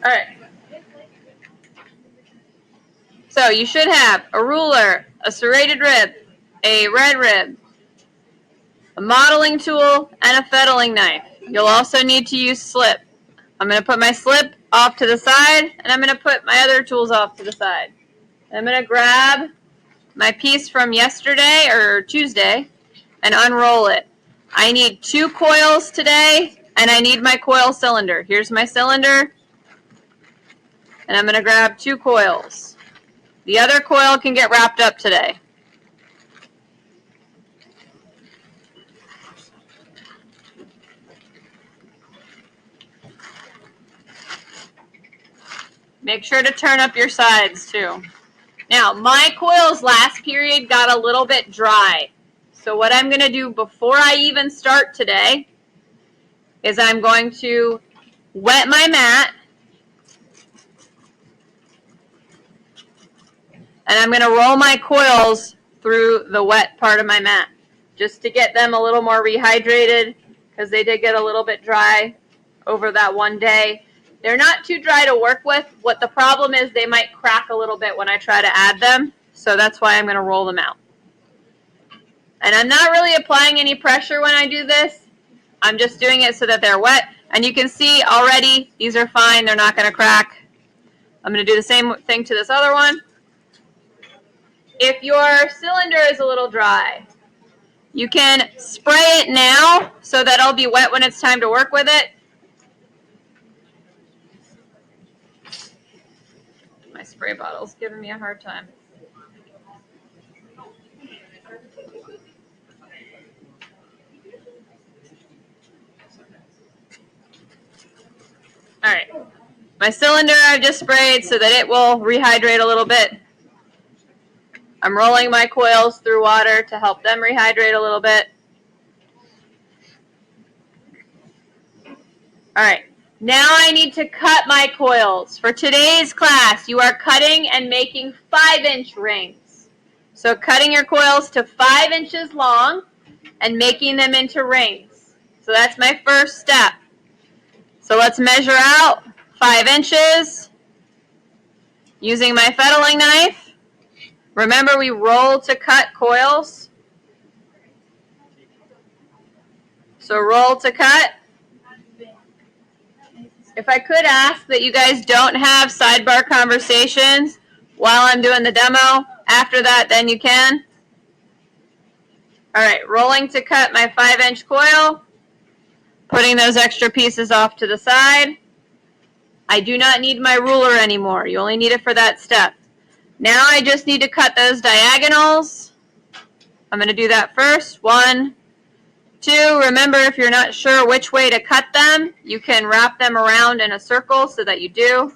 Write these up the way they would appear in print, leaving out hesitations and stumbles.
All right. So you should have a ruler, a serrated rib, a red rib, a modeling tool, and a fettling knife. You'll also need to use slip. I'm going to put my slip off to the side, and I'm going to put my other tools off to the side. I'm going to grab my piece from yesterday or Tuesday and unroll it. I need 2 coils today, and I need my coil cylinder. Here's my cylinder, and I'm going to grab 2 coils. The other coil can get wrapped up today. Make sure to turn up your sides too. Now, my coils last period got a little bit dry. So what I'm going to do before I even start today is I'm going to wet my mat, and I'm going to roll my coils through the wet part of my mat just to get them a little more rehydrated because they did get a little bit dry over that one day. They're not too dry to work with. What the problem is, they might crack a little bit when I try to add them, so that's why I'm going to roll them out. And I'm not really applying any pressure when I do this. I'm just doing it so that they're wet. And you can see already these are fine. They're not going to crack. I'm going to do the same thing to this other one. If your cylinder is a little dry, you can spray it now so that it'll be wet when it's time to work with it. My spray bottle's giving me a hard time. All right, my cylinder I've just sprayed so that it will rehydrate a little bit. I'm rolling my coils through water to help them rehydrate a little bit. All right, now I need to cut my coils. For today's class, you are cutting and making 5-inch rings. So cutting your coils to 5 inches long and making them into rings. So that's my first step. So let's measure out 5 inches using my fettling knife. Remember, we roll to cut coils. So roll to cut. If I could ask that you guys don't have sidebar conversations while I'm doing the demo. After that, then you can. All right, rolling to cut my 5-inch coil. Putting those extra pieces off to the side. I do not need my ruler anymore. You only need it for that step. Now I just need to cut those diagonals. I'm going to do that first. 1, 2. Remember, if you're not sure which way to cut them, you can wrap them around in a circle so that you do.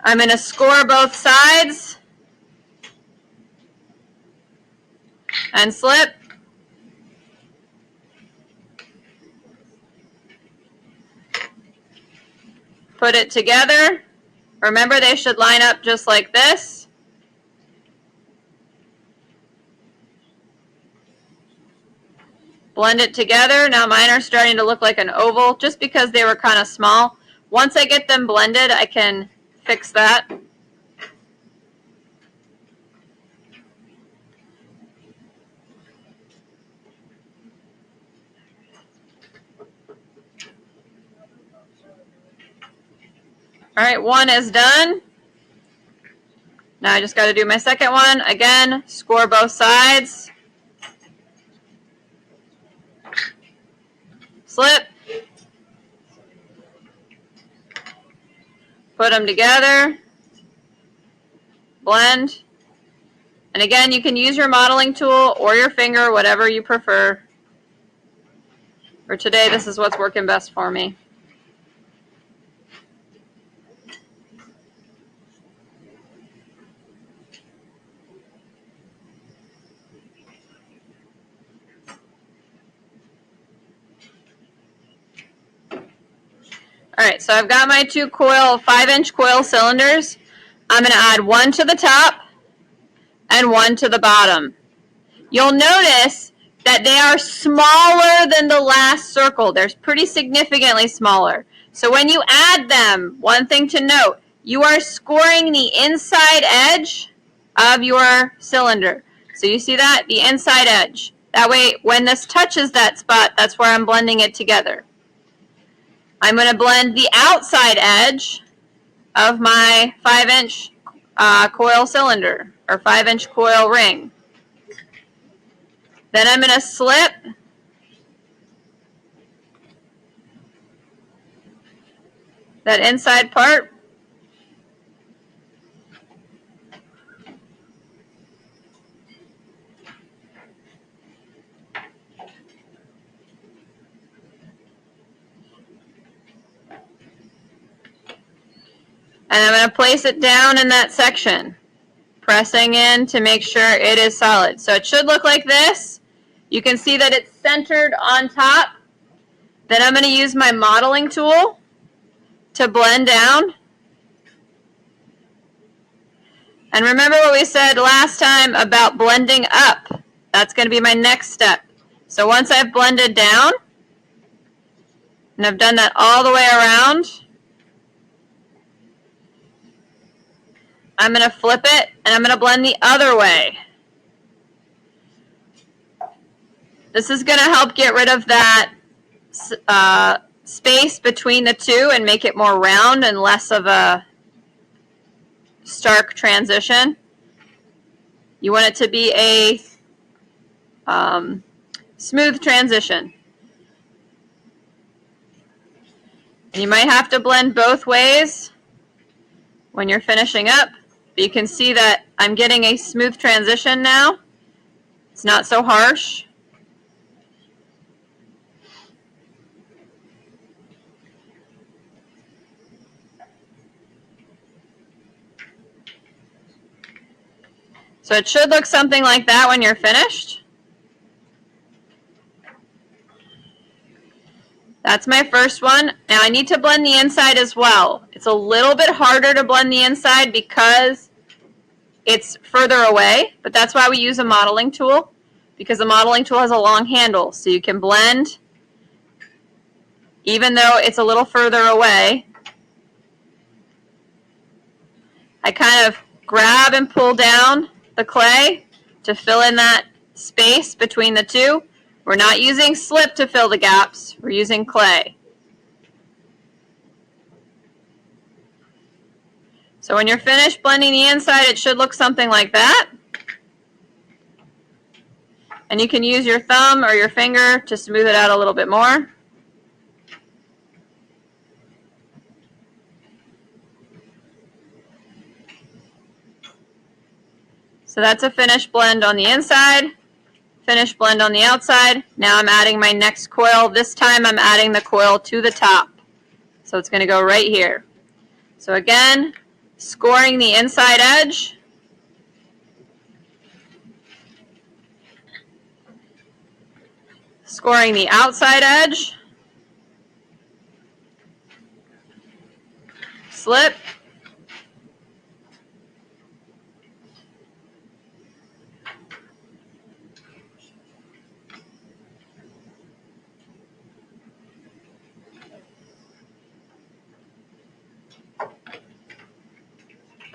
I'm going to score both sides and slip. Put it together. Remember, they should line up just like this. Blend it together. Now mine are starting to look like an oval just because they were kind of small. Once I get them blended, I can fix that. All right, one is done. Now I just got to do my second one. Again, score both sides. Slip. Put them together. Blend. And again, you can use your modeling tool or your finger, whatever you prefer. For today, this is what's working best for me. All right, so I've got my 2 5-inch coil cylinders. I'm going to add one to the top and one to the bottom. You'll notice that they are smaller than the last circle. They're pretty significantly smaller. So when you add them, one thing to note, you are scoring the inside edge of your cylinder. So you see that? The inside edge. That way, when this touches that spot, that's where I'm blending it together. I'm going to blend the outside edge of my 5-inch coil cylinder, or 5-inch coil ring. Then I'm going to slip that inside part. And I'm going to place it down in that section, pressing in to make sure it is solid. So it should look like this. You can see that it's centered on top. Then I'm going to use my modeling tool to blend down. And remember what we said last time about blending up. That's going to be my next step. So once I've blended down, and I've done that all the way around, I'm going to flip it, and I'm going to blend the other way. This is going to help get rid of that space between the two and make it more round and less of a stark transition. You want it to be a smooth transition. And you might have to blend both ways when you're finishing up. But you can see that I'm getting a smooth transition now. It's not so harsh. So it should look something like that when you're finished. That's my first one. Now I need to blend the inside as well. It's a little bit harder to blend the inside because it's further away, but that's why we use a modeling tool, because the modeling tool has a long handle, so you can blend even though it's a little further away. I kind of grab and pull down the clay to fill in that space between the two. We're not using slip to fill the gaps, we're using clay. So when you're finished blending the inside, it should look something like that. And you can use your thumb or your finger to smooth it out a little bit more. So that's a finished blend on the inside, finished blend on the outside. Now I'm adding my next coil. This time I'm adding the coil to the top. So it's going to go right here. So again, scoring the inside edge. Scoring the outside edge. Slip.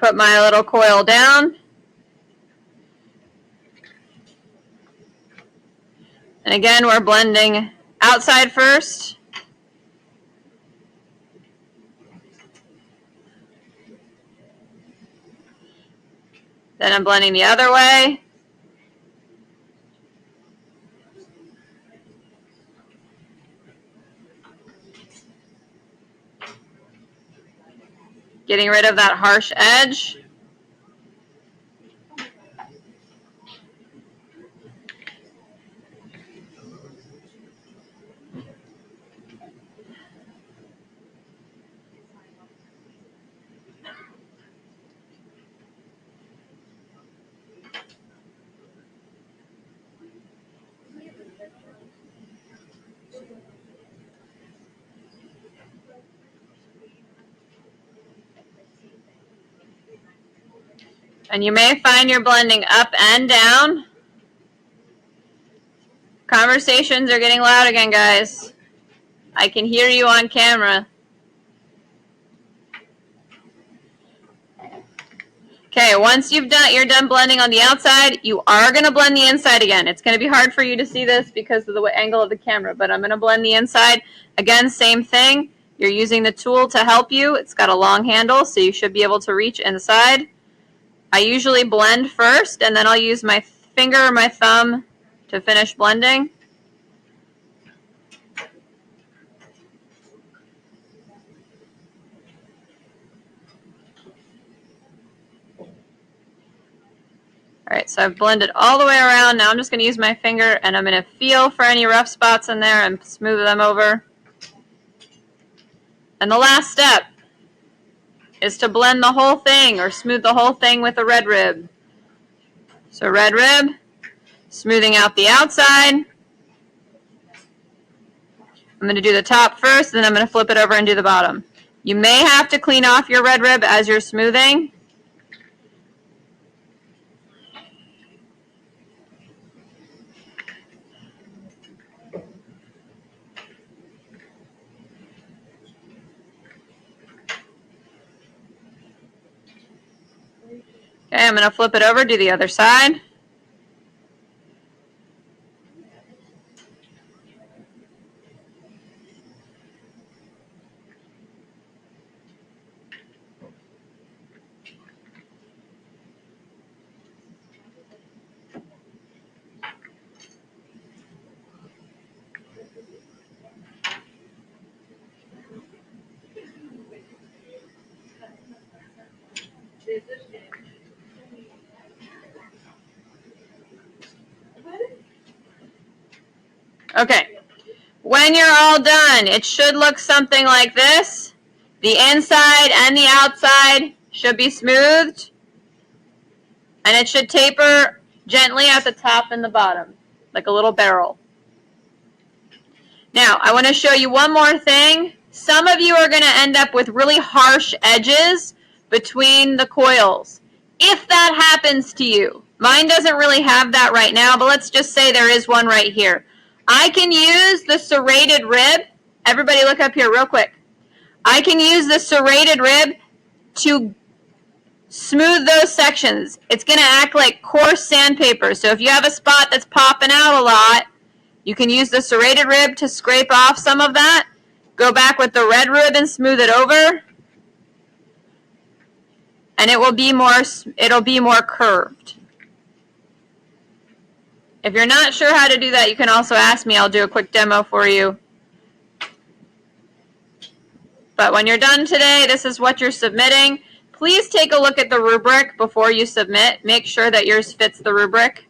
Put my little coil down. And again, we're blending outside first. Then I'm blending the other way. Getting rid of that harsh edge. And you may find you're blending up and down. Conversations are getting loud again, guys. I can hear you on camera. Okay, once you're done blending on the outside, you are going to blend the inside again. It's going to be hard for you to see this because of the angle of the camera, but I'm going to blend the inside. Again, same thing. You're using the tool to help you. It's got a long handle, so you should be able to reach inside. I usually blend first, and then I'll use my finger or my thumb to finish blending. All right, so I've blended all the way around. Now I'm just going to use my finger, and I'm going to feel for any rough spots in there and smooth them over. And the last step is to blend the whole thing or smooth the whole thing with a red rib. So red rib, smoothing out the outside. I'm going to do the top first, then I'm going to flip it over and do the bottom. You may have to clean off your red rib as you're smoothing. Okay, I'm going to flip it over, do the other side. Okay, when you're all done, it should look something like this. The inside and the outside should be smoothed, and it should taper gently at the top and the bottom, like a little barrel. Now, I want to show you one more thing. Some of you are going to end up with really harsh edges between the coils. If that happens to you, mine doesn't really have that right now, but let's just say there is one right here. I can use the serrated rib. Everybody look up here real quick. I can use the serrated rib to smooth those sections. It's going to act like coarse sandpaper. So if you have a spot that's popping out a lot, you can use the serrated rib to scrape off some of that. Go back with the red rib and smooth it over. And it'll be more curved. If you're not sure how to do that, you can also ask me. I'll do a quick demo for you. But when you're done today, this is what you're submitting. Please take a look at the rubric before you submit. Make sure that yours fits the rubric.